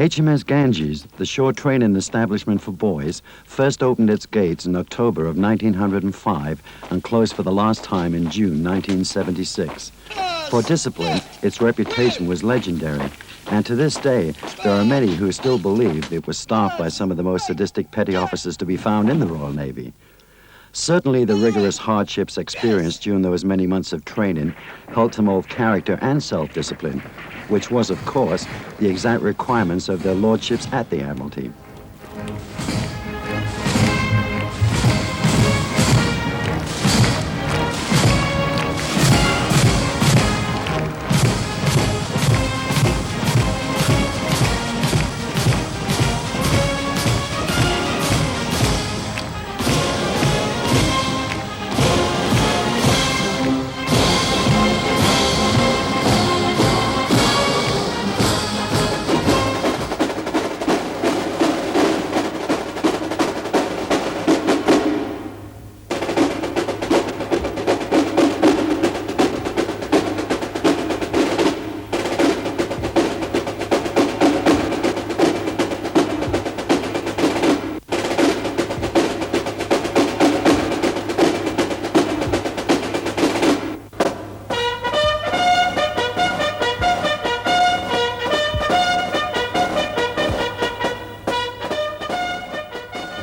HMS Ganges, the shore training establishment for boys, first opened its gates in October of 1905 and closed for the last time in June 1976. For discipline, its reputation was legendary, and to this day, there are many who still believe it was staffed by some of the most sadistic petty officers to be found in the Royal Navy. Certainly, the rigorous hardships experienced during those many months of training helped to mold character and self-discipline, which was, of course, the exact requirements of their lordships at the Admiralty.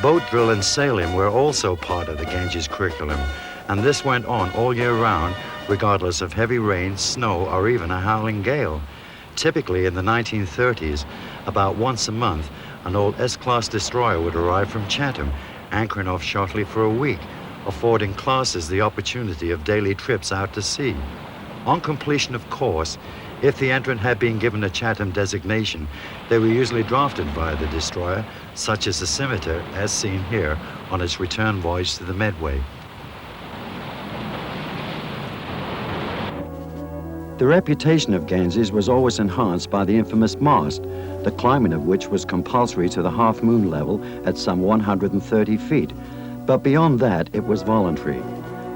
Boat drill and sailing were also part of the Ganges curriculum, and this went on all year round, regardless of heavy rain, snow, or even a howling gale. Typically in the 1930s, about once a month, an old S-class destroyer would arrive from Chatham, anchoring off shortly for a week, affording classes the opportunity of daily trips out to sea. On completion of course, if the entrant had been given a Chatham designation, they were usually drafted via the destroyer, such as the Scimitar, as seen here, on its return voyage to the Medway. The reputation of Ganges was always enhanced by the infamous mast, the climbing of which was compulsory to the half-moon level at some 130 feet. But beyond that, it was voluntary.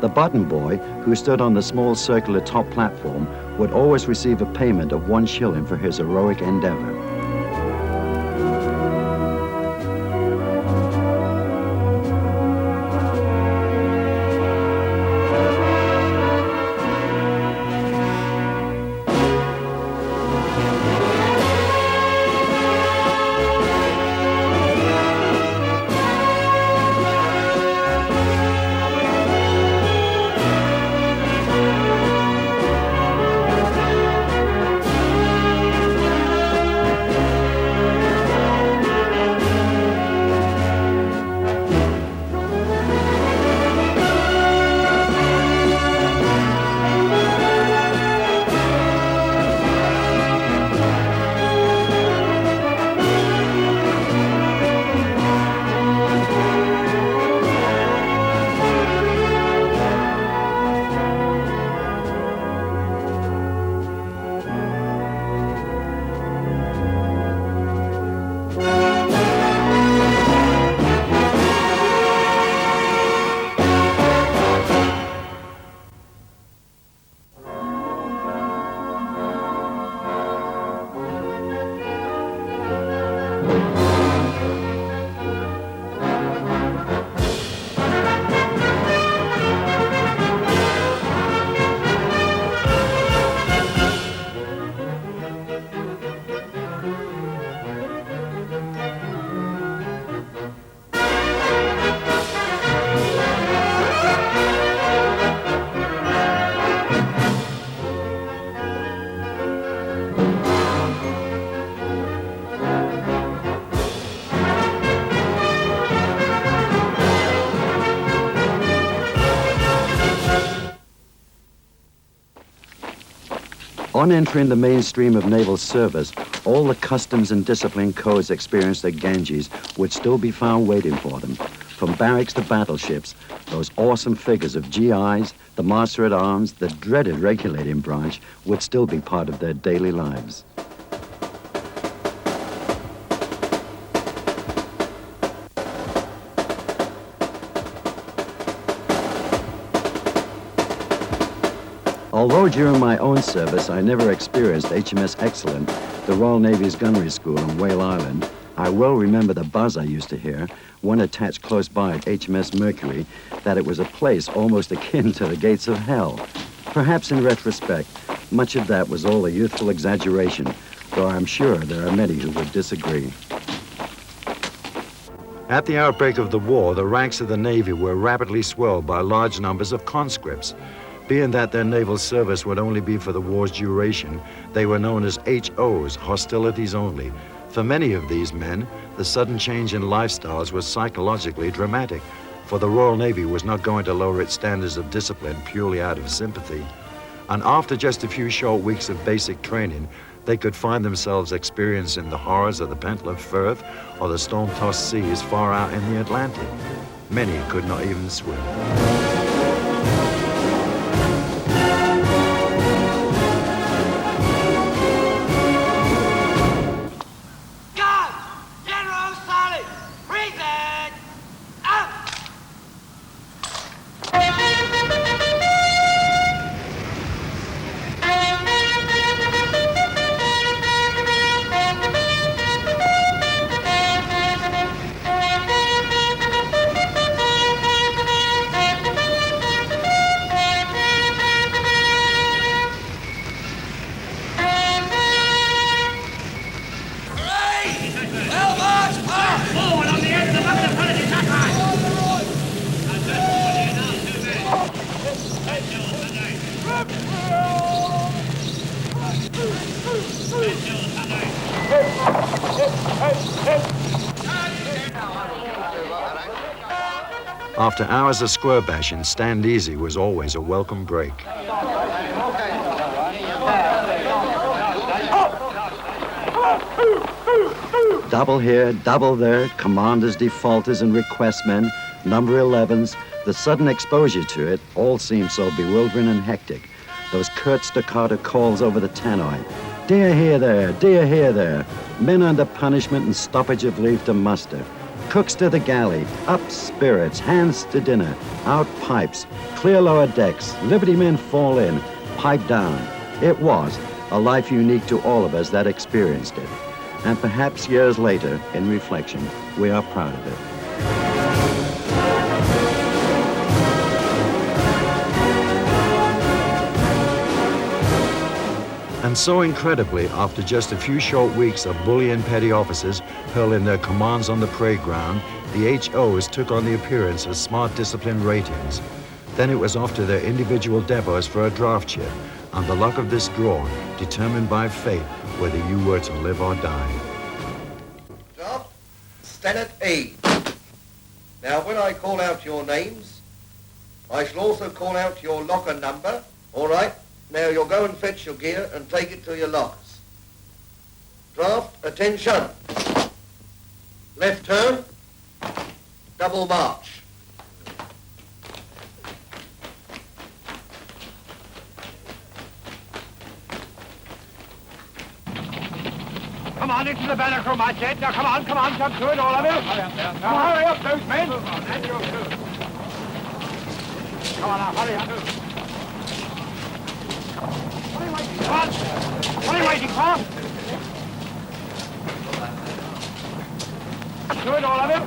The button boy, who stood on the small circular top platform, would always receive a payment of 1 shilling for his heroic endeavor. On entering the mainstream of naval service, all the customs and discipline codes experienced at Ganges would still be found waiting for them. From barracks to battleships, those awesome figures of GIs, the Master-at-Arms, the dreaded regulating branch, would still be part of their daily lives. Although during my own service I never experienced HMS Excellent, the Royal Navy's gunnery school on Whale Island, I well remember the buzz I used to hear, one attached close by at HMS Mercury, that it was a place almost akin to the gates of hell. Perhaps in retrospect, much of that was all a youthful exaggeration, though I'm sure there are many who would disagree. At the outbreak of the war, the ranks of the Navy were rapidly swelled by large numbers of conscripts. Being that their naval service would only be for the war's duration, they were known as HOs, hostilities only. For many of these men, the sudden change in lifestyles was psychologically dramatic, for the Royal Navy was not going to lower its standards of discipline purely out of sympathy. And after just a few short weeks of basic training, they could find themselves experiencing the horrors of the Pentland Firth or the storm-tossed seas far out in the Atlantic. Many could not even swim. After hours of square bashing, stand easy was always a welcome break. Double here, double there, commanders, defaulters, and request men, number 11s, the sudden exposure to it all seemed so bewildering and hectic. Those curt staccato calls over the tannoy. Dear here there, men under punishment and stoppage of leave to muster. Cooks to the galley, up spirits, hands to dinner, out pipes, clear lower decks, liberty men fall in, pipe down. It was a life unique to all of us that experienced it. And perhaps years later, in reflection, we are proud of it. And so incredibly, after just a few short weeks of bullying petty officers hurling their commands on the parade ground, the HOs took on the appearance of smart discipline ratings. Then it was off to their individual depots for a draft ship, and the luck of this draw determined by fate whether you were to live or die. Draft, Stenard E. Now when I call out your names, I shall also call out your locker number, all right? Now you'll go and fetch your gear and take it to your lockers. Draft, attention. Left turn, double march. Come on into the banner room, I said. Now come on, jump to it, all of you. Now hurry up, those men. And you too. Come on now, hurry up. What are you waiting for? Do it, all of you.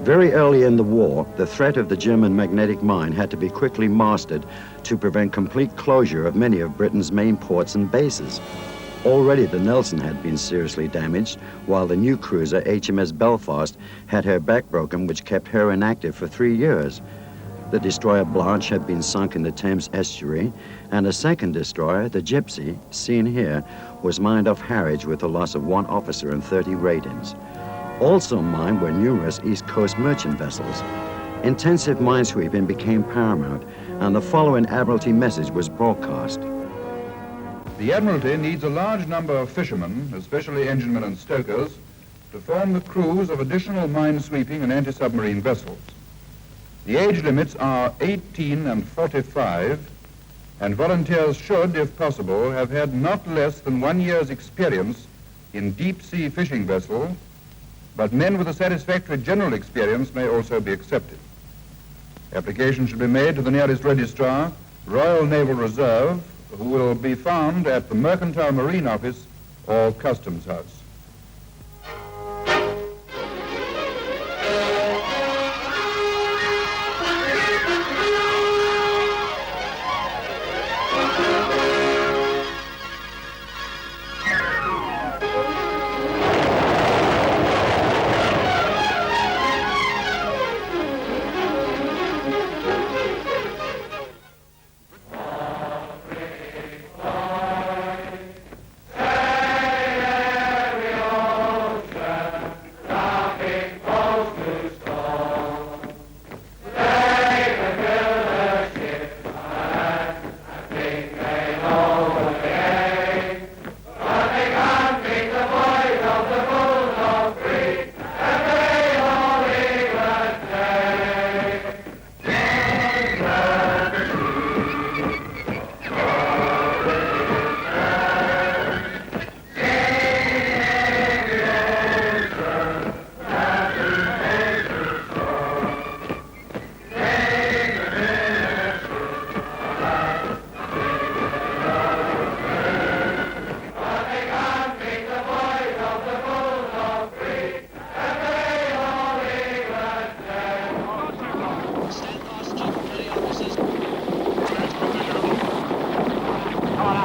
Very early in the war, the threat of the German magnetic mine had to be quickly mastered to prevent complete closure of many of Britain's main ports and bases. Already the Nelson had been seriously damaged, while the new cruiser HMS Belfast had her back broken, which kept her inactive for 3 years. The destroyer Blanche had been sunk in the Thames estuary, and a second destroyer, the Gypsy, seen here, was mined off Harwich with the loss of 1 officer and 30 ratings. Also mined were numerous East Coast merchant vessels. Intensive minesweeping became paramount, and the following Admiralty message was broadcast. The Admiralty needs a large number of fishermen, especially enginemen and stokers, to form the crews of additional mine-sweeping and anti-submarine vessels. The age limits are 18 and 45, and volunteers should, if possible, have had not less than 1 year's experience in deep-sea fishing vessels, but men with a satisfactory general experience may also be accepted. Application should be made to the nearest registrar, Royal Naval Reserve, who will be found at the Mercantile Marine Office or Customs House.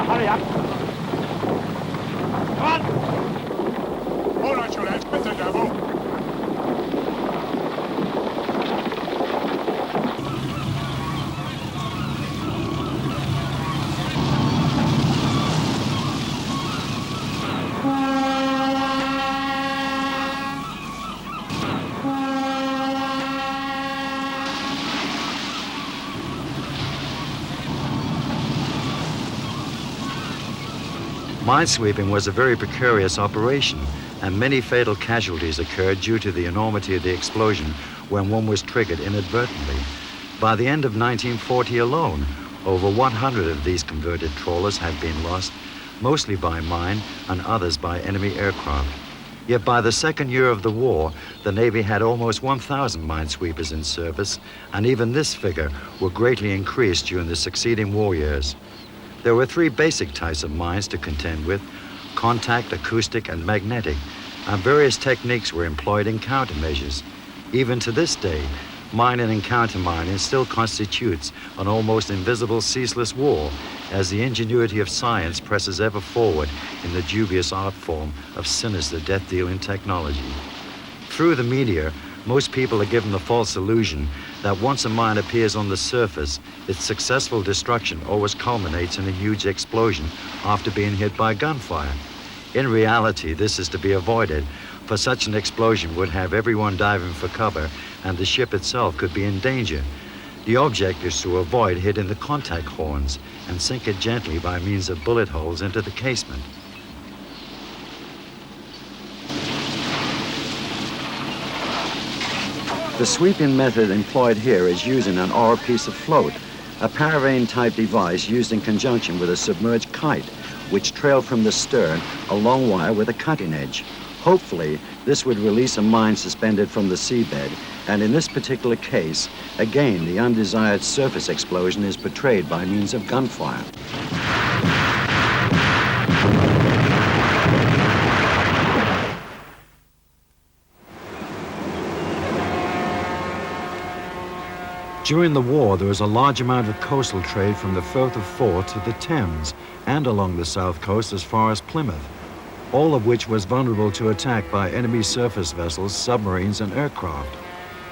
Hurry up. Come on. All right, you lads, with the devil. Minesweeping was a very precarious operation, and many fatal casualties occurred due to the enormity of the explosion when one was triggered inadvertently. By the end of 1940 alone, over 100 of these converted trawlers had been lost, mostly by mine and others by enemy aircraft. Yet by the second year of the war, the Navy had almost 1,000 minesweepers in service, and even this figure will greatly increase during the succeeding war years. There were three basic types of mines to contend with: contact, acoustic, and magnetic, and various techniques were employed in countermeasures. Even to this day, mining and countermining still constitutes an almost invisible, ceaseless war, as the ingenuity of science presses ever forward in the dubious art form of sinister death-dealing technology. Through the media, most people are given the false illusion that once a mine appears on the surface, its successful destruction always culminates in a huge explosion after being hit by gunfire. In reality, this is to be avoided, for such an explosion would have everyone diving for cover, and the ship itself could be in danger. The object is to avoid hitting the contact horns and sink it gently by means of bullet holes into the casement. The sweeping method employed here is using an oar piece of float, a paravane-type device used in conjunction with a submerged kite, which trailed from the stern a long wire with a cutting edge. Hopefully, this would release a mine suspended from the seabed, and in this particular case, again, the undesired surface explosion is portrayed by means of gunfire. During the war, there was a large amount of coastal trade from the Firth of Forth to the Thames and along the south coast as far as Plymouth, all of which was vulnerable to attack by enemy surface vessels, submarines, and aircraft,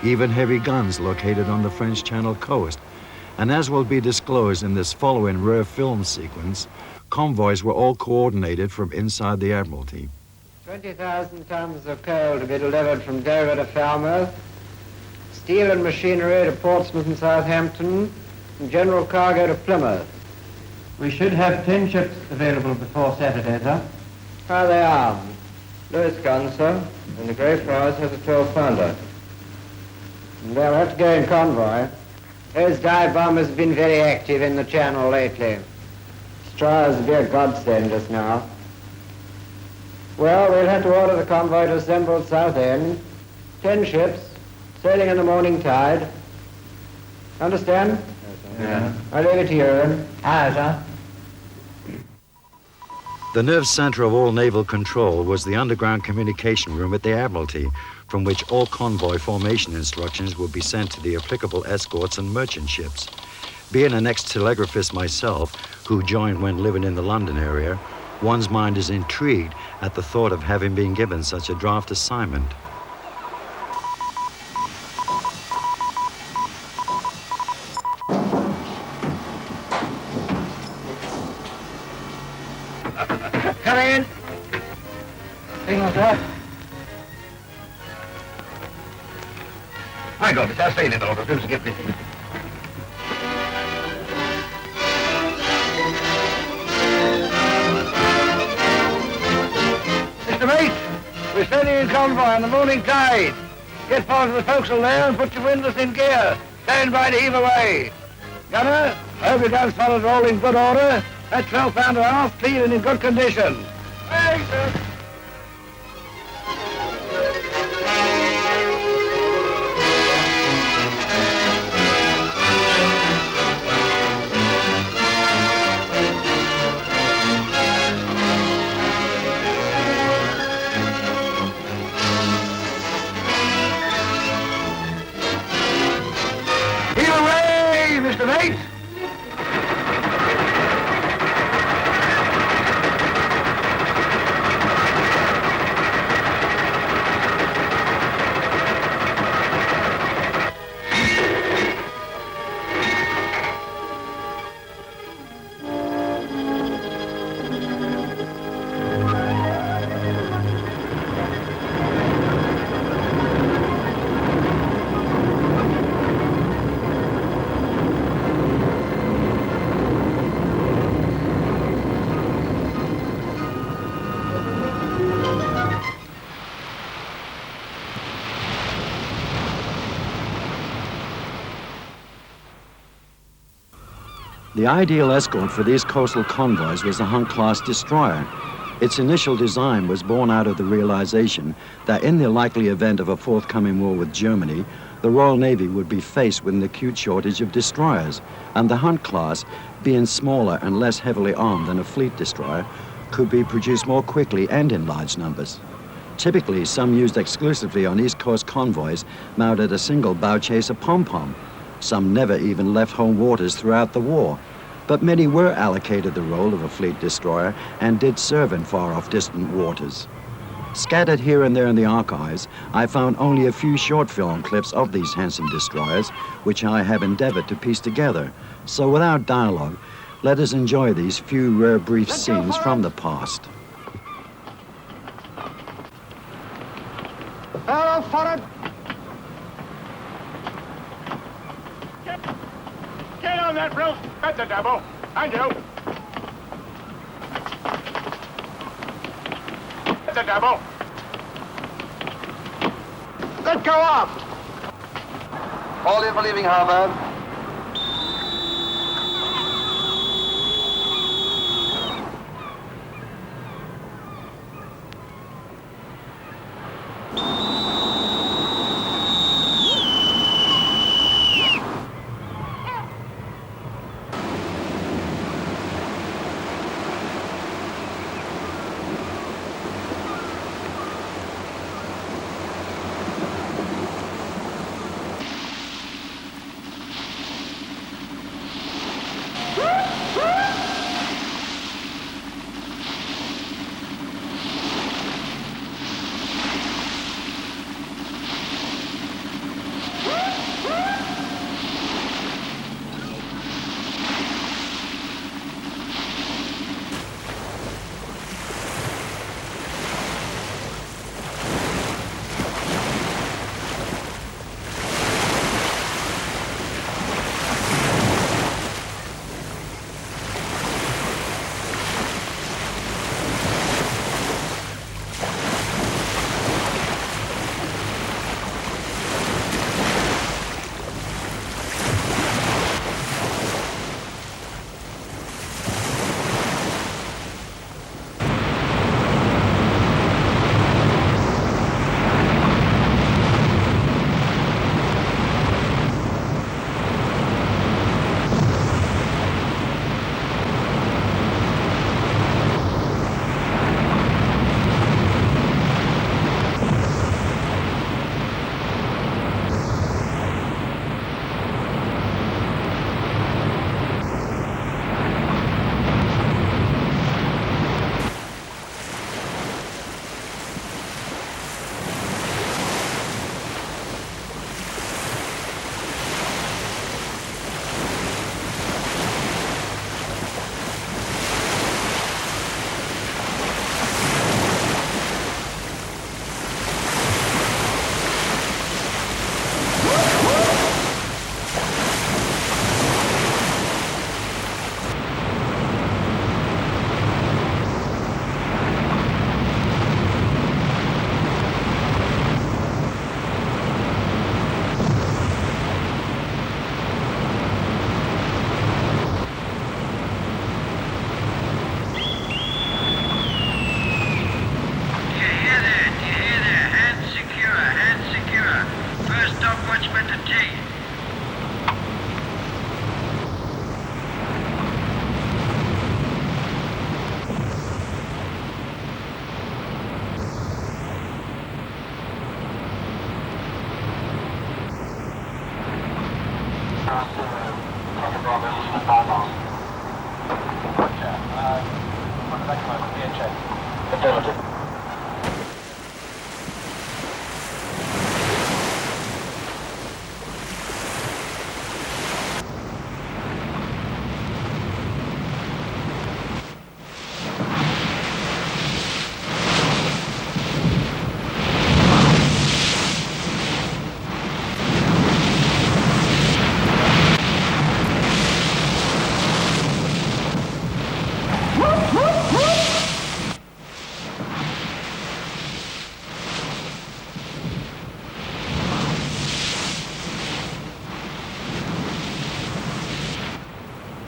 even heavy guns located on the French Channel coast. And as will be disclosed in this following rare film sequence, convoys were all coordinated from inside the Admiralty. 20,000 tons of coal to be delivered from Dover to Falmouth, steel and machinery to Portsmouth and Southampton, and general cargo to Plymouth. We should have 10 ships available before Saturday, sir. How are they armed? Lewis guns, sir, and the Greyfriars has a 12-pounder. And they'll have to go in convoy. Those dive bombers have been very active in the Channel lately. Destroyers will be a godsend just now. Well, we'll have to order the convoy to assemble at Southend. 10 ships, sailing in the morning tide. Understand? Yeah. I'll leave it to you then. Aye, sir. The nerve center of all naval control was the underground communication room at the Admiralty, from which all convoy formation instructions would be sent to the applicable escorts and merchant ships. Being an ex-telegraphist myself, who joined when living in the London area, one's mind is intrigued at the thought of having been given such a draft assignment. Come in. Signal, sir. I got it. I'll stay in the order. As soon as I get busy. Mr. Mate, we're standing in convoy on the morning tide. Get forward to the forecastle there and put your windlass in gear. Stand by to heave away. Gunner, I hope your guns followed all in good order. That 12-pounder aft, clean and in good condition. Aye, sir. Heave away, Mr. Mate. The ideal escort for these coastal convoys was the Hunt-class destroyer. Its initial design was born out of the realization that in the likely event of a forthcoming war with Germany, the Royal Navy would be faced with an acute shortage of destroyers, and the Hunt-class, being smaller and less heavily armed than a fleet destroyer, could be produced more quickly and in large numbers. Typically, some used exclusively on East Coast convoys mounted a single bow chaser pom-pom. Some never even left home waters throughout the war, but many were allocated the role of a fleet destroyer and did serve in far-off distant waters. Scattered here and there in the archives, I found only a few short film clips of these handsome destroyers, which I have endeavored to piece together. So without dialogue, let us enjoy these few rare brief scenes from the past. Hello, forward. Get on that rope. That's the devil. And you. That's the devil. Let go off. All in for leaving harbor.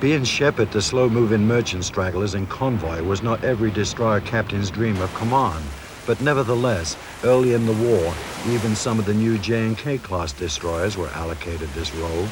Being shepherd to slow-moving merchant stragglers in convoy was not every destroyer captain's dream of command, but nevertheless, early in the war, even some of the new J&K class destroyers were allocated this role.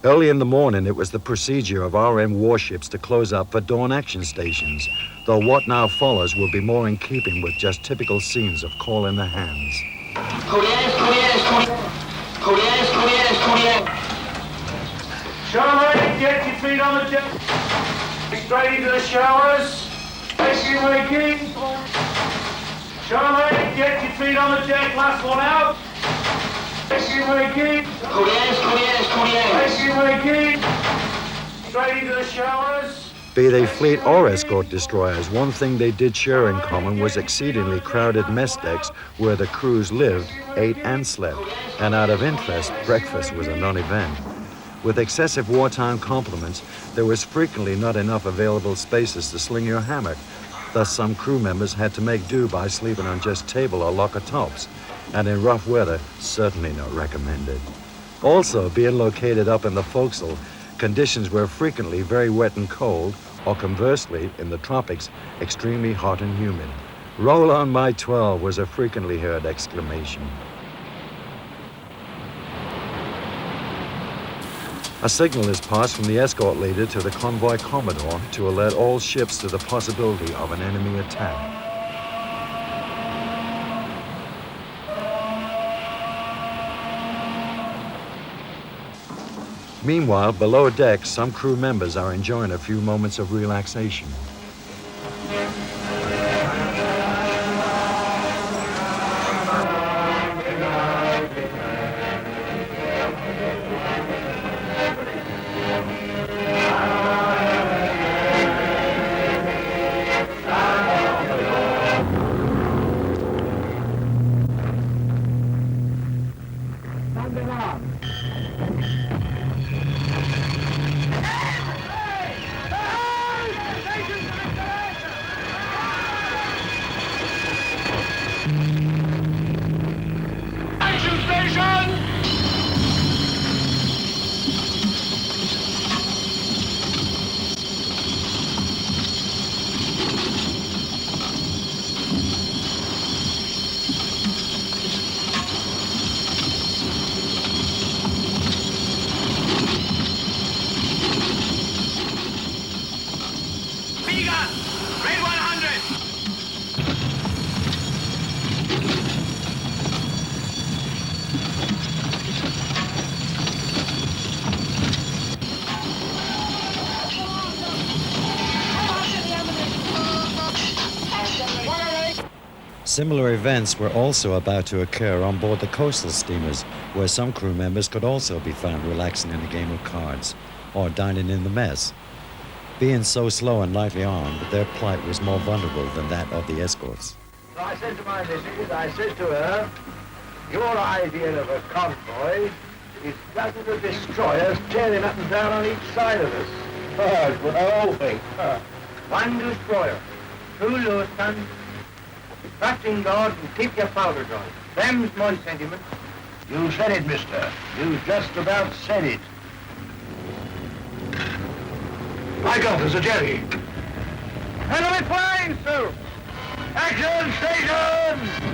Early in the morning, it was the procedure of RM warships to close up for dawn action stations, though what now follows will be more in keeping with just typical scenes of call in the hands. Charlie, get your feet on the deck. Straight into the showers. Facing waking. Charlie, get your feet on the deck. Last one out. Facing waking. Facing waking. Straight into the showers. Be they fleet or escort destroyers, one thing they did share in common was exceedingly crowded mess decks where the crews lived, ate, and slept. And out of interest, breakfast was a non-event. With excessive wartime complements, there was frequently not enough available spaces to sling your hammock. Thus, some crew members had to make do by sleeping on just table or locker tops, and in rough weather, certainly not recommended. Also, being located up in the forecastle, conditions were frequently very wet and cold, or conversely, in the tropics, extremely hot and humid. "Roll on my 12" was a frequently heard exclamation. A signal is passed from the escort leader to the convoy commodore to alert all ships to the possibility of an enemy attack. Meanwhile, below deck, some crew members are enjoying a few moments of relaxation. Similar events were also about to occur on board the coastal steamers, where some crew members could also be found relaxing in a game of cards or dining in the mess. Being so slow and lightly armed, their plight was more vulnerable than that of the escorts. So I said to my missus, I said to her, your idea of a convoy is dozens of destroyers tearing up and down on each side of us. Oh, good whole thing. One destroyer, 2 Lewis guns, trusting God and keep your powder dry. Them's my sentiments. You said it, mister. You just about said it. My God, there's a jetty. Enemy flying, sir. Action station!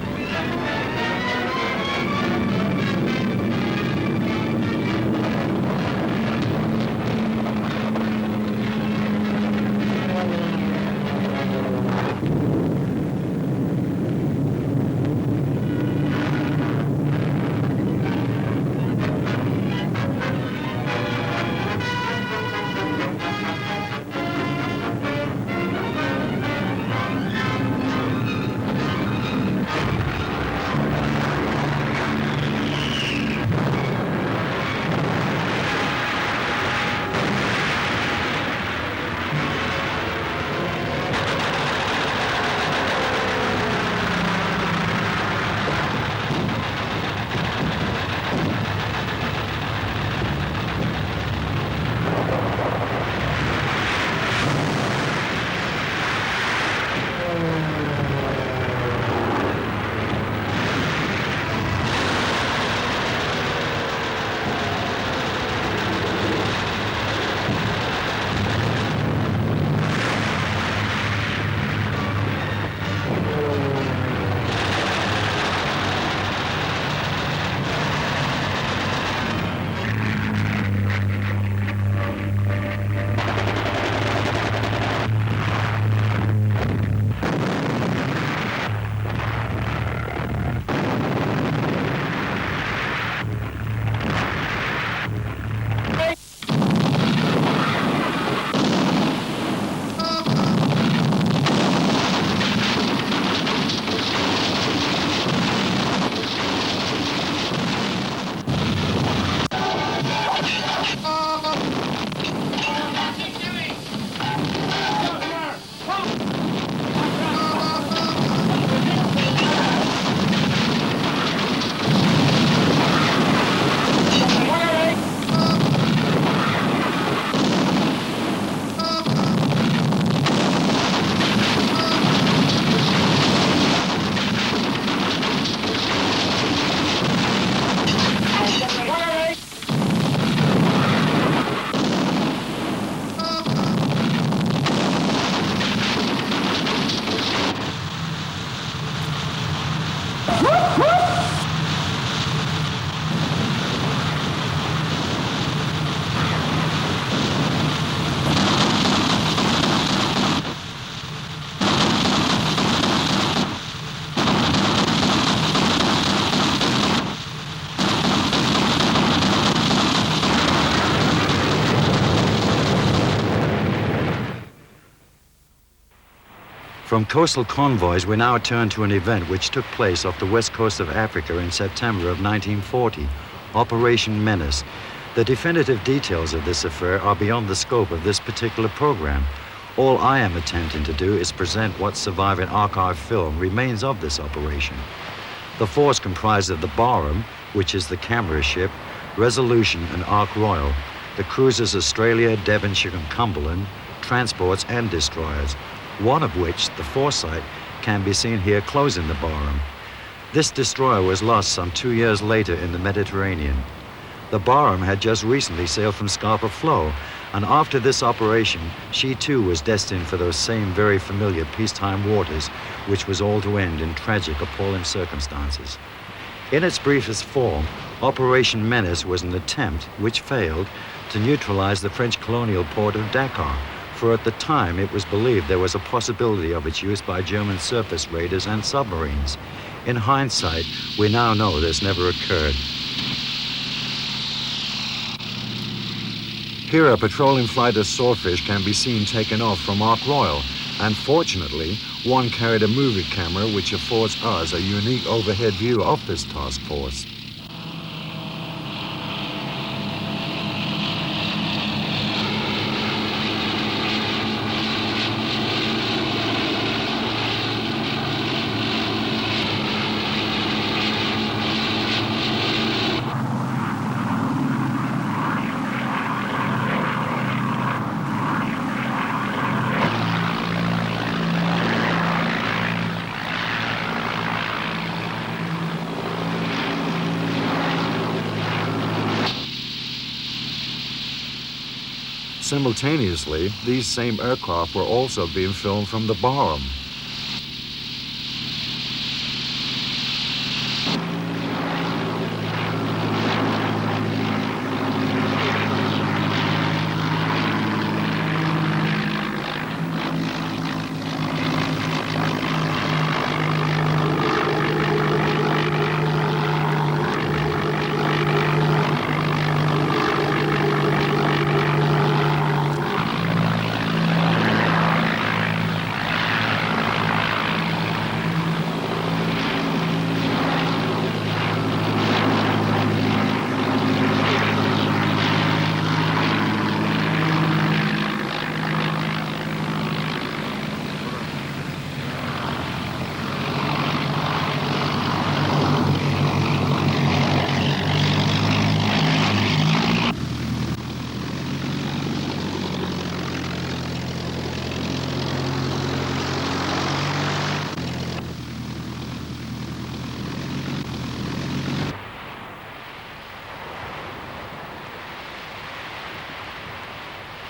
From coastal convoys, we now turn to an event which took place off the west coast of Africa in September of 1940, Operation Menace. The definitive details of this affair are beyond the scope of this particular program. All I am attempting to do is present what surviving archive film remains of this operation. The force comprised of the Barham, which is the camera ship, Resolution and Ark Royal, the cruisers Australia, Devonshire and Cumberland, transports and destroyers, one of which, the Foresight, can be seen here closing the Barham. This destroyer was lost some 2 years later in the Mediterranean. The Barham had just recently sailed from Scapa Flow, and after this operation, she too was destined for those same very familiar peacetime waters, which was all to end in tragic, appalling circumstances. In its briefest form, Operation Menace was an attempt, which failed, to neutralize the French colonial port of Dakar, for at the time it was believed there was a possibility of its use by German surface raiders and submarines. In hindsight, we now know this never occurred. Here a patrolling flight of swordfish can be seen taken off from Ark Royal, and fortunately, one carried a movie camera which affords us a unique overhead view of this task force. Simultaneously, these same aircraft were also being filmed from the Barham.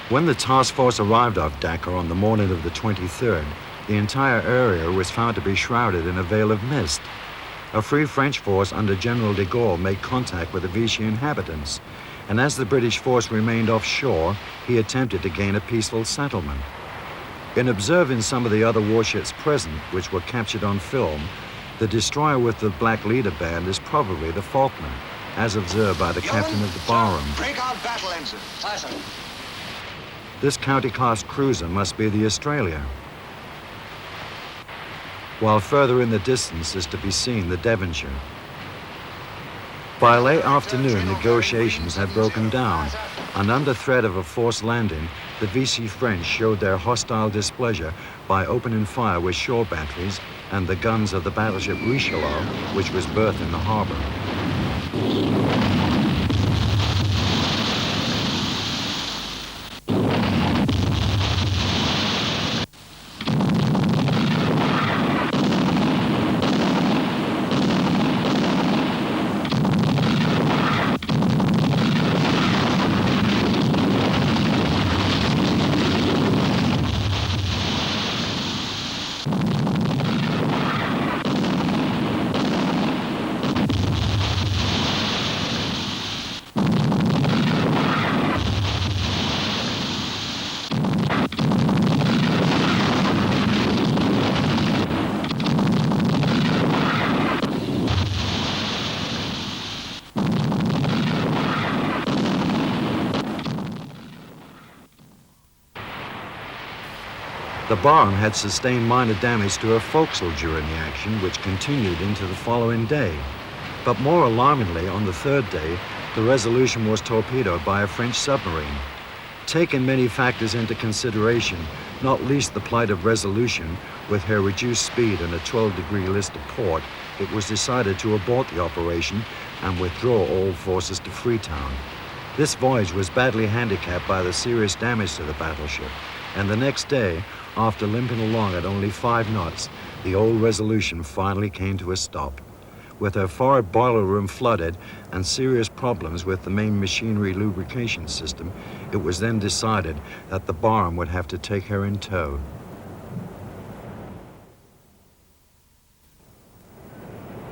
When the task force arrived off Dakar on the morning of the 23rd, the entire area was found to be shrouded in a veil of mist. A Free French force under General de Gaulle made contact with the Vichy inhabitants, and as the British force remained offshore, he attempted to gain a peaceful settlement. In observing some of the other warships present, which were captured on film, the destroyer with the black leader band is probably the Faulkner, as observed by the captain of the Barham. Break out battle engine. Aye, sir. This county-class cruiser must be the Australia. While further in the distance is to be seen the Devonshire. By late afternoon, negotiations had broken down, and under threat of a forced landing, the Vichy French showed their hostile displeasure by opening fire with shore batteries and the guns of the battleship Richelieu, which was berthed in the harbor. The Barham had sustained minor damage to her forecastle during the action, which continued into the following day. But more alarmingly, on the third day, the Resolution was torpedoed by a French submarine. Taking many factors into consideration, not least the plight of Resolution, with her reduced speed and a 12-degree list of port, it was decided to abort the operation and withdraw all forces to Freetown. This voyage was badly handicapped by the serious damage to the battleship, and the next day, after limping along at only 5 knots, the old Resolution finally came to a stop. With her forward boiler room flooded and serious problems with the main machinery lubrication system, it was then decided that the Barham would have to take her in tow.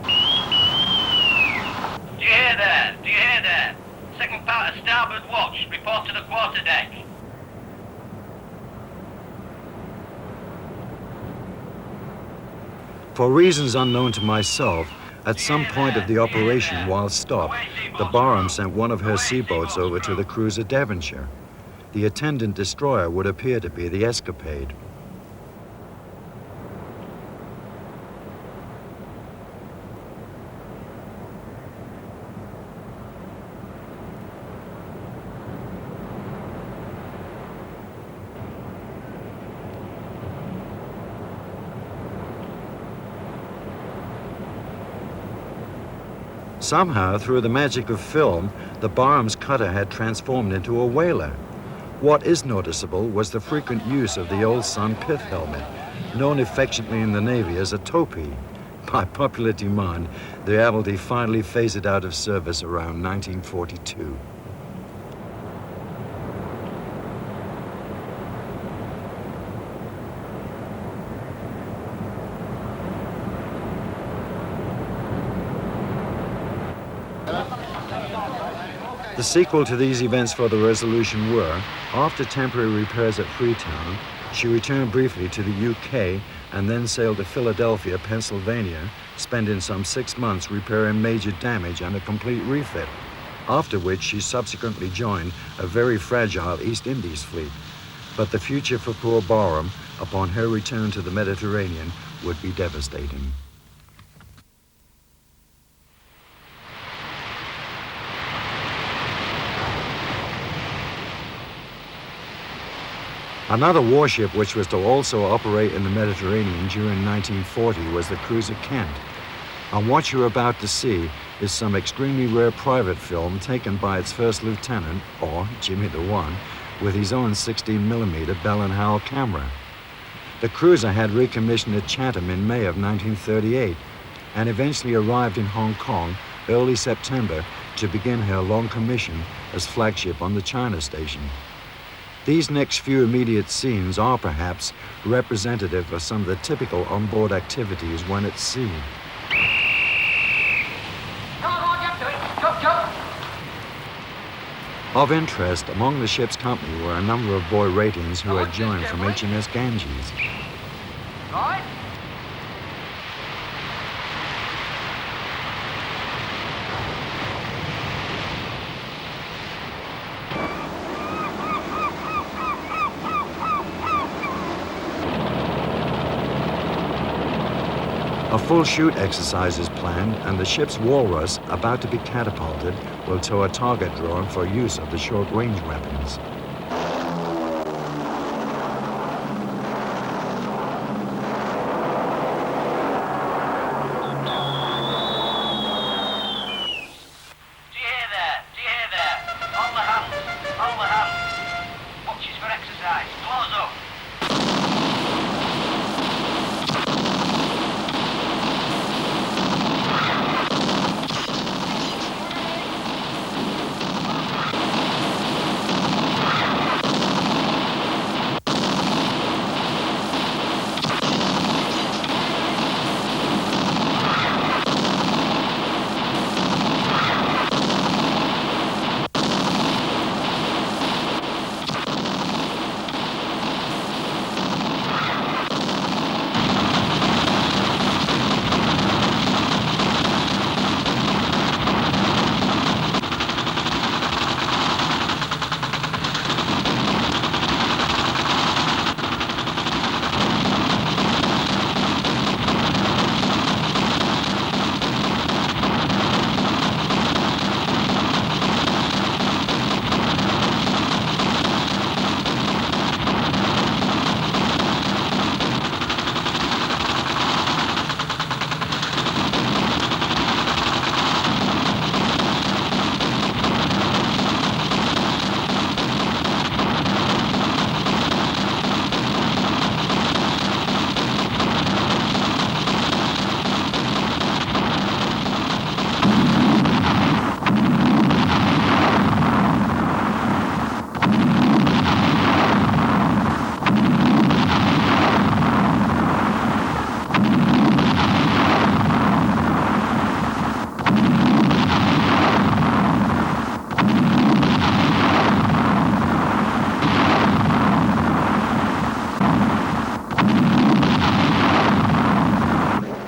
Do you hear there? Do you hear there? Second part of starboard watch, report to the quarterdeck. For reasons unknown to myself, at some point of the operation while stopped, the Barham sent one of her seaboats over to the cruiser Devonshire. The attendant destroyer would appear to be the Escapade. Somehow, through the magic of film, the Barham's cutter had transformed into a whaler. What is noticeable was the frequent use of the old Sun pith helmet, known affectionately in the Navy as a topee. By popular demand, the Admiralty finally phased it out of service around 1942. The sequel to these events for the Resolution were, after temporary repairs at Freetown, she returned briefly to the UK and then sailed to Philadelphia, Pennsylvania, spending some 6 months repairing major damage and a complete refit, after which she subsequently joined a very fragile East Indies fleet. But the future for poor Barham, upon her return to the Mediterranean, would be devastating. Another warship which was to also operate in the Mediterranean during 1940 was the cruiser Kent. And what you're about to see is some extremely rare private film taken by its first lieutenant, or Jimmy the One, with his own 16mm Bell & Howell camera. The cruiser had recommissioned at Chatham in May of 1938 and eventually arrived in Hong Kong early September to begin her long commission as flagship on the China station. These next few immediate scenes are perhaps representative of some of the typical onboard activities when at sea. Of interest, among the ship's company were a number of boy ratings who had joined from HMS Ganges. Right? A full shoot exercise is planned, and the ship's Walrus, about to be catapulted, will tow a target drone for use of the short-range weapons. Do you hear there? Do you hear there? Hold the hands. Hold the hands. Watches for exercise. Close up.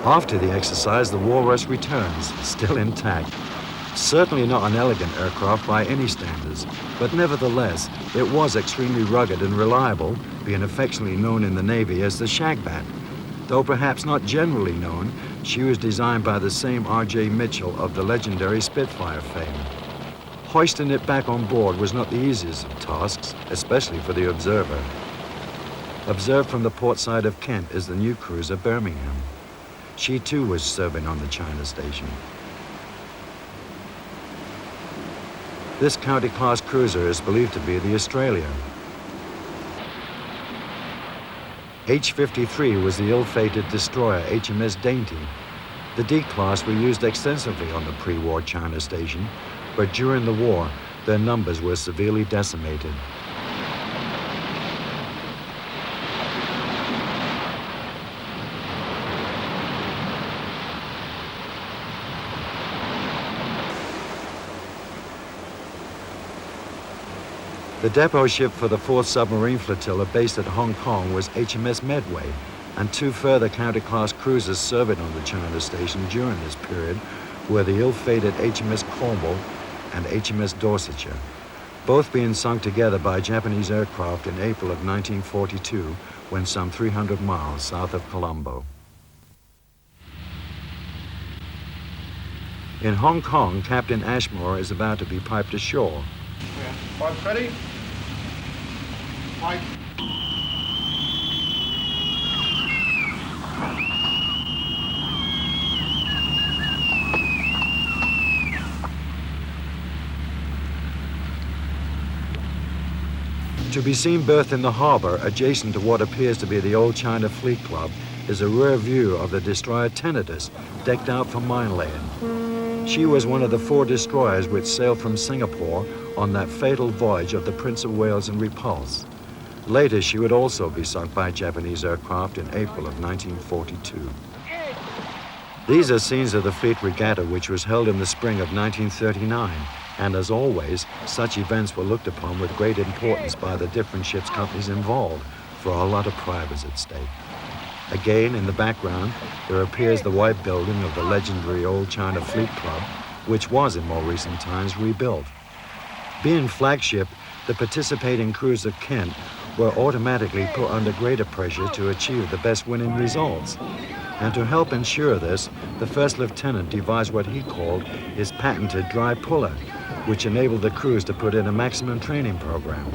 After the exercise, the Walrus returns, still intact. Certainly not an elegant aircraft by any standards, but nevertheless, it was extremely rugged and reliable, being affectionately known in the Navy as the Shagbat. Though perhaps not generally known, she was designed by the same R.J. Mitchell of the legendary Spitfire fame. Hoisting it back on board was not the easiest of tasks, especially for the observer. Observed from the port side of Kent is the new cruiser Birmingham. She too was serving on the China station. This county-class cruiser is believed to be the Australia. H-53 was the ill-fated destroyer HMS Dainty. The D-class were used extensively on the pre-war China station, but during the war, their numbers were severely decimated. The depot ship for the 4th Submarine Flotilla based at Hong Kong was HMS Medway, and 2 further counter-class cruisers serving on the China station during this period were the ill-fated HMS Cornwall and HMS Dorsetshire, both being sunk together by Japanese aircraft in April of 1942 when some 300 miles south of Colombo. In Hong Kong, Captain Ashmore is about to be piped ashore. Pipes ready? Pipe. To be seen berthed in the harbor, adjacent to what appears to be the old China Fleet Club, is a rear view of the destroyer Tenedos, decked out for mine laying. She was one of the 4 destroyers which sailed from Singapore on that fatal voyage of the Prince of Wales and Repulse. Later, she would also be sunk by Japanese aircraft in April of 1942. These are scenes of the Fleet Regatta, which was held in the spring of 1939. And as always, such events were looked upon with great importance by the different ships companies involved, for a lot of pride was at stake. Again, in the background, there appears the white building of the legendary old China Fleet Club, which was in more recent times rebuilt. Being flagship, the participating crews of Kent were automatically put under greater pressure to achieve the best winning results. And to help ensure this, the first lieutenant devised what he called his patented dry puller, which enabled the crews to put in a maximum training program.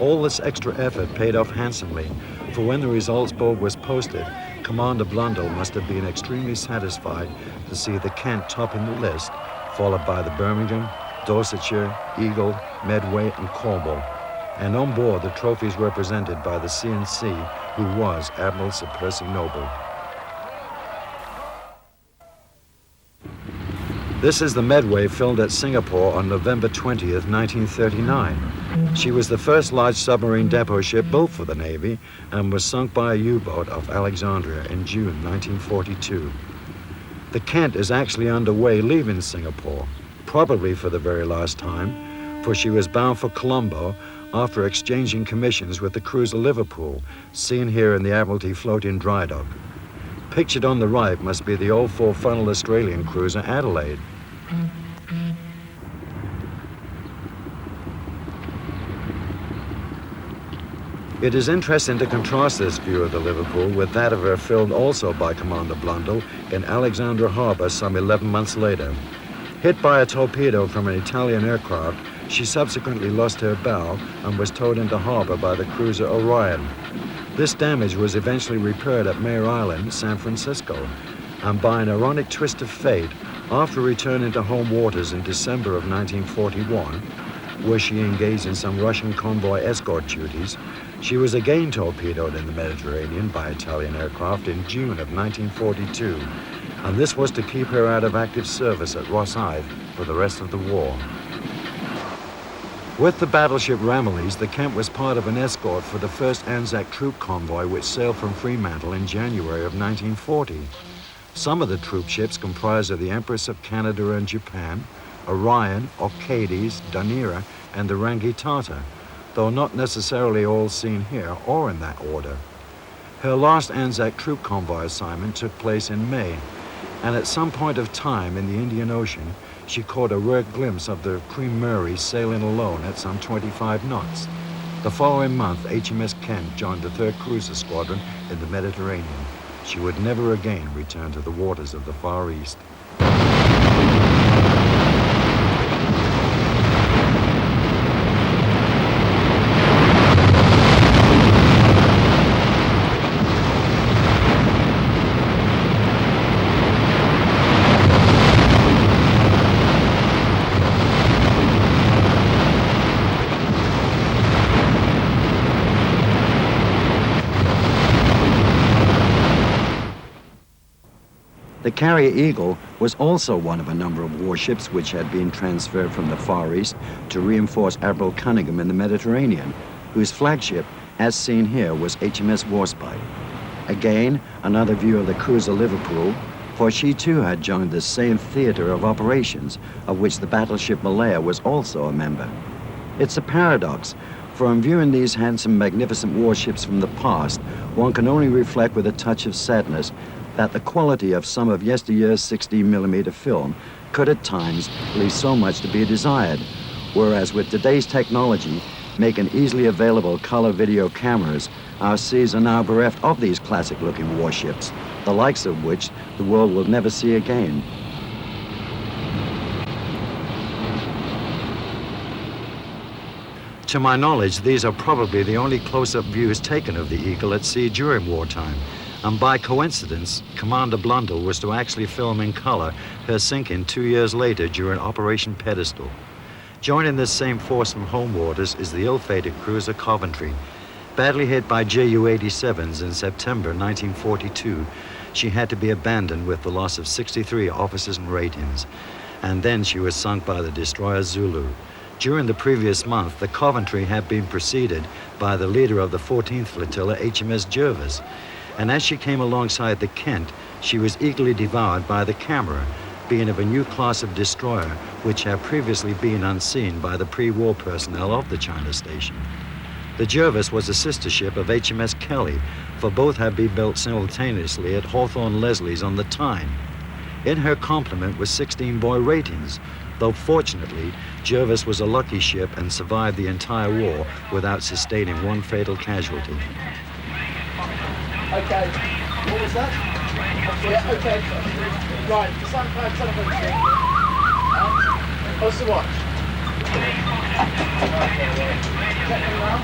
All this extra effort paid off handsomely, for when the results board was posted, Commander Blundell must have been extremely satisfied to see the Kent topping the list, followed by the Birmingham, Dorsetshire, Eagle, Medway, and Cornwall, and on board the trophies represented by the C&C, who was Admiral Sir Percy Noble. This is the Medway filmed at Singapore on November 20th, 1939. She was the first large submarine depot ship built for the Navy and was sunk by a U-boat off Alexandria in June 1942. The Kent is actually underway leaving Singapore, probably for the very last time, for she was bound for Colombo after exchanging commissions with the cruiser Liverpool, seen here in the Admiralty floating dry dock. Pictured on the right must be the old 4-funnel Australian cruiser Adelaide. It is interesting to contrast this view of the Liverpool with that of her filmed also by Commander Blundell in Alexandria Harbor some 11 months later. Hit by a torpedo from an Italian aircraft, she subsequently lost her bow and was towed into harbor by the cruiser Orion. This damage was eventually repaired at Mare Island, San Francisco, and by an ironic twist of fate, after returning to home waters in December of 1941, where she engaged in some Russian convoy escort duties, she was again torpedoed in the Mediterranean by Italian aircraft in June of 1942, and this was to keep her out of active service at Ross Hythe for the rest of the war. With the battleship Ramillies, the Kent was part of an escort for the first Anzac troop convoy which sailed from Fremantle in January of 1940. Some of the troop ships comprised of the Empress of Canada and Japan, Orion, Orcades, Dunera, and the Rangitata, though not necessarily all seen here or in that order. Her last Anzac troop convoy assignment took place in May, and at some point of time in the Indian Ocean, she caught a rare glimpse of the Queen Mary sailing alone at some 25 knots. The following month, HMS Kent joined the 3rd Cruiser Squadron in the Mediterranean. She would never again return to the waters of the Far East. The carrier Eagle was also one of a number of warships which had been transferred from the Far East to reinforce Admiral Cunningham in the Mediterranean, whose flagship, as seen here, was HMS Warspite. Again, another view of the cruiser Liverpool, for she too had joined the same theater of operations, of which the battleship Malaya was also a member. It's a paradox, for in viewing these handsome, magnificent warships from the past, one can only reflect with a touch of sadness that the quality of some of yesteryear's 16mm film could at times leave so much to be desired, whereas with today's technology, making easily available color video cameras, our seas are now bereft of these classic-looking warships, the likes of which the world will never see again. To my knowledge, these are probably the only close-up views taken of the Eagle at sea during wartime. And by coincidence, Commander Blundell was to actually film in color her sinking 2 years later during Operation Pedestal. Joining this same force from home waters is the ill-fated cruiser Coventry. Badly hit by Ju-87s in September 1942, she had to be abandoned with the loss of 63 officers and ratings. And then she was sunk by the destroyer Zulu. During the previous month, the Coventry had been preceded by the leader of the 14th Flotilla, HMS Jervis. And as she came alongside the Kent, she was eagerly devoured by the camera, being of a new class of destroyer which had previously been unseen by the pre-war personnel of the China station. The Jervis was a sister ship of HMS Kelly, for both had been built simultaneously at Hawthorne Leslie's on the Tyne. In her complement were 16 boy ratings, though fortunately, Jervis was a lucky ship and survived the entire war without sustaining one fatal casualty. Okay, what was that? Yeah, okay. Right, telephone thing. What's the watch? Check them now.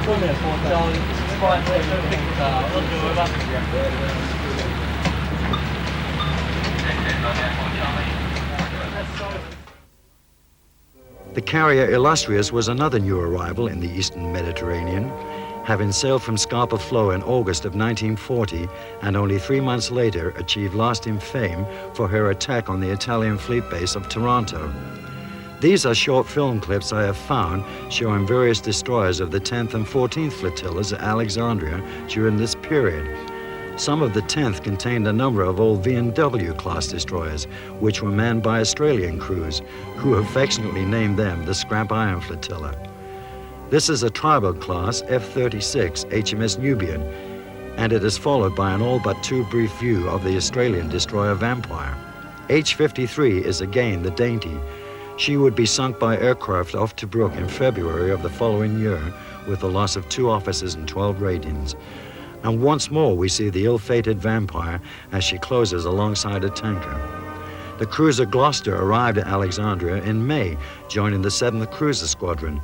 1 minute, darling. This is fine. I'll do it. The carrier Illustrious was another new arrival in the Eastern Mediterranean, having sailed from Scapa Flow in August of 1940 and only 3 months later achieved lasting fame for her attack on the Italian fleet base of Taranto. These are short film clips I have found showing various destroyers of the 10th and 14th flotillas at Alexandria during this period. Some of the 10th contained a number of old V&W class destroyers, which were manned by Australian crews, who affectionately named them the Scrap Iron Flotilla. This is a tribal class F-36 HMS Nubian, and it is followed by an all but too brief view of the Australian destroyer Vampire. H-53 is again the Dainty. She would be sunk by aircraft off Tobruk in February of the following year with the loss of 2 officers and 12 ratings. And once more we see the ill-fated Vampire as she closes alongside a tanker. The cruiser Gloucester arrived at Alexandria in May, joining the 7th Cruiser Squadron.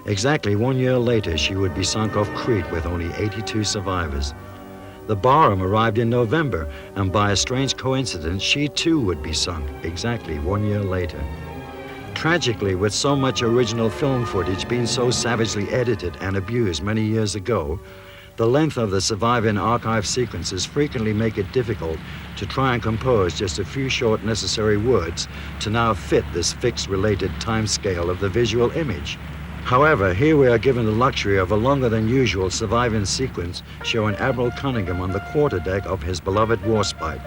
Exactly 1 year later, she would be sunk off Crete with only 82 survivors. The Barham arrived in November, and by a strange coincidence, she too would be sunk exactly 1 year later. Tragically, with so much original film footage being so savagely edited and abused many years ago, the length of the surviving archive sequences frequently make it difficult to try and compose just a few short necessary words to now fit this fixed related time scale of the visual image. However, here we are given the luxury of a longer than usual surviving sequence showing Admiral Cunningham on the quarterdeck of his beloved Warspite.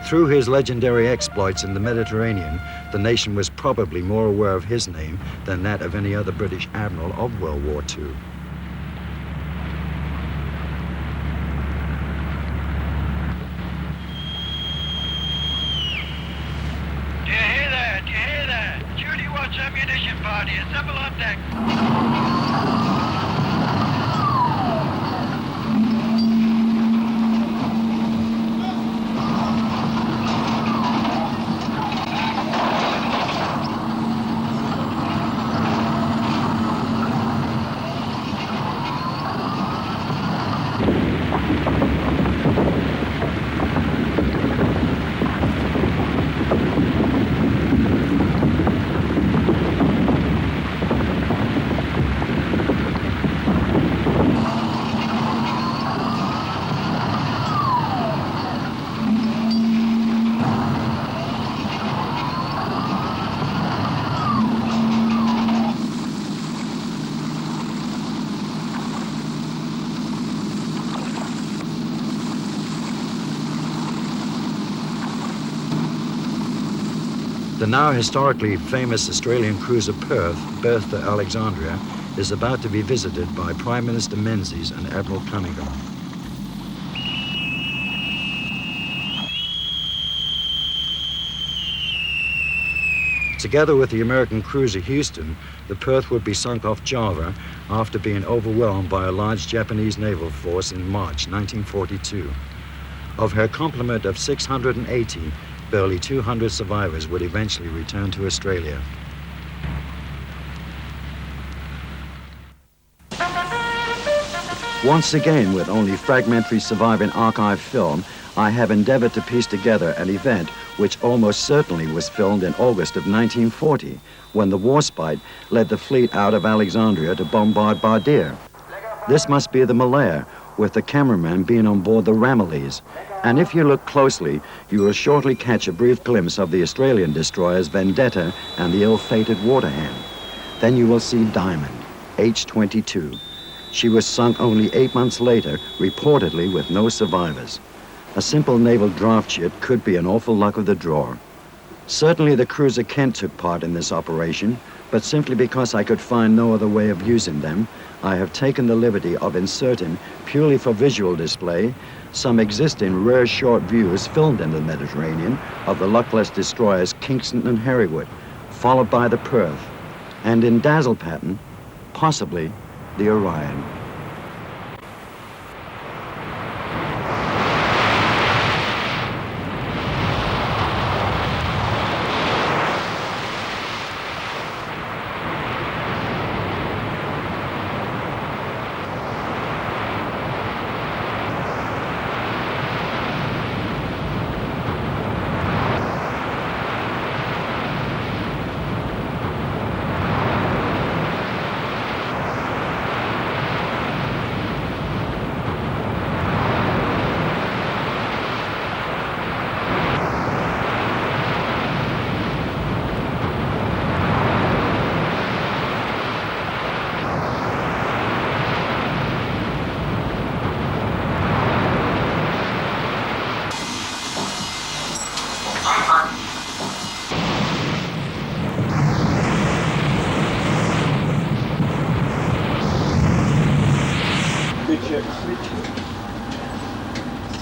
Through his legendary exploits in the Mediterranean, the nation was probably more aware of his name than that of any other British admiral of World War II. Do you hear that? Do you hear that? Judy Watts ammunition party, assemble on deck. The now historically famous Australian cruiser Perth, berthed at Alexandria, is about to be visited by Prime Minister Menzies and Admiral Cunningham. Together with the American cruiser Houston, the Perth would be sunk off Java after being overwhelmed by a large Japanese naval force in March 1942. Of her complement of 680, barely 200 survivors would eventually return to Australia. Once again, with only fragmentary surviving archive film, I have endeavored to piece together an event which almost certainly was filmed in August of 1940, when the Warspite led the fleet out of Alexandria to bombard Bardir. This must be the Malaya, with the cameraman being on board the Ramillies. And if you look closely, you will shortly catch a brief glimpse of the Australian destroyers Vendetta and the ill-fated Waterhand. Then you will see Diamond, H-22. She was sunk only 8 months later, reportedly with no survivors. A simple naval draft ship could be an awful luck of the draw. Certainly the cruiser Kent took part in this operation, but simply because I could find no other way of using them, I have taken the liberty of inserting, purely for visual display, some existing rare short views filmed in the Mediterranean of the luckless destroyers Kingston and Herrywood, followed by the Perth, and in dazzle pattern, possibly the Orion.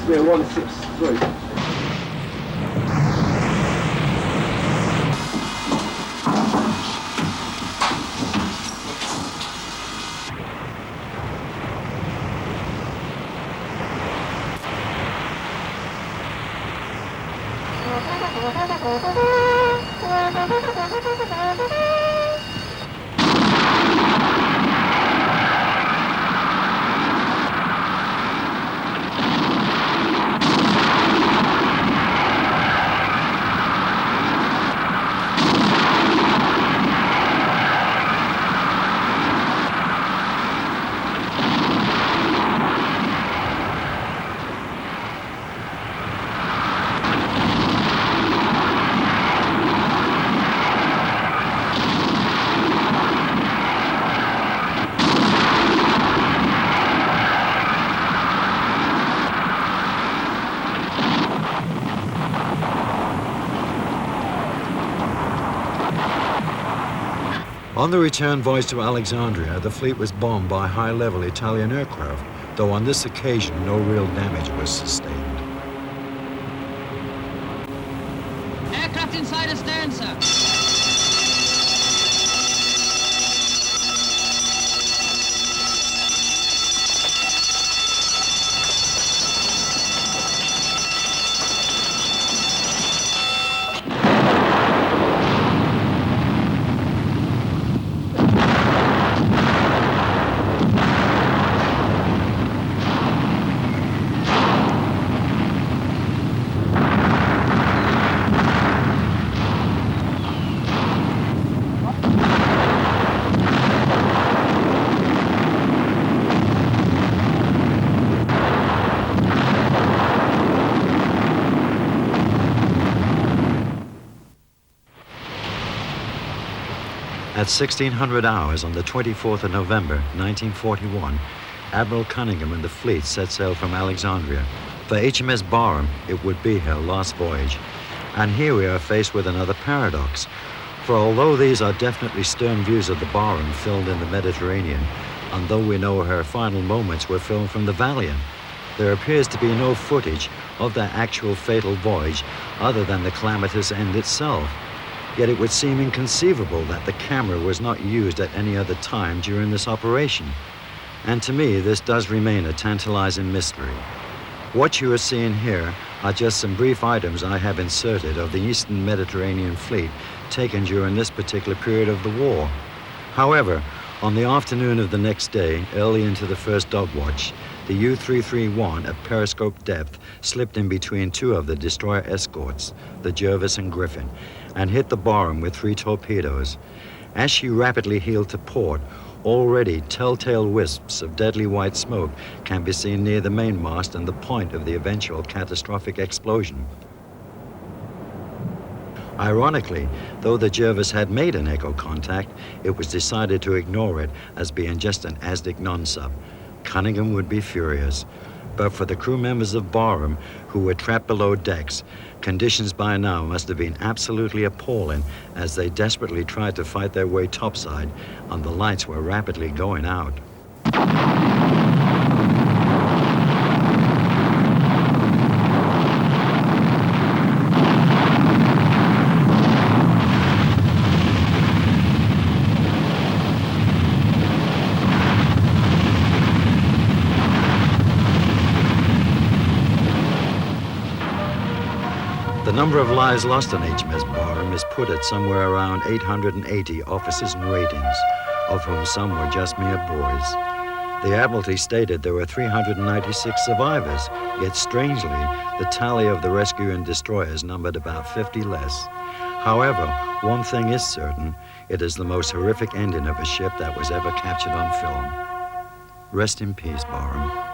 We're 163. On the return voyage to Alexandria, the fleet was bombed by high-level Italian aircraft, though on this occasion no real damage was sustained. Aircraft inside astern, sir. At 1600 hours on the 24th of November, 1941, Admiral Cunningham and the fleet set sail from Alexandria. For HMS Barham, it would be her last voyage. And here we are faced with another paradox. For although these are definitely stern views of the Barham filmed in the Mediterranean, and though we know her final moments were filmed from the Valiant, there appears to be no footage of that actual fatal voyage other than the calamitous end itself. Yet it would seem inconceivable that the camera was not used at any other time during this operation. And to me, this does remain a tantalizing mystery. What you are seeing here are just some brief items I have inserted of the Eastern Mediterranean fleet taken during this particular period of the war. However, on the afternoon of the next day, early into the first dog watch, the U-331 at periscope depth slipped in between two of the destroyer escorts, the Jervis and Griffin, and hit the Barham with 3 torpedoes. As she rapidly heeled to port, already telltale wisps of deadly white smoke can be seen near the mainmast and the point of the eventual catastrophic explosion. Ironically, though the Jervis had made an echo contact, it was decided to ignore it as being just an ASDIC non-sub. Cunningham would be furious. But for the crew members of Barham who were trapped below decks, conditions by now must have been absolutely appalling as they desperately tried to fight their way topside, and the lights were rapidly going out. The number of lives lost on HMS Barham is put at somewhere around 880 officers and ratings, of whom some were just mere boys. The Admiralty stated there were 396 survivors, yet strangely, the tally of the rescue and destroyers numbered about 50 less. However, one thing is certain, it is the most horrific ending of a ship that was ever captured on film. Rest in peace, Barham.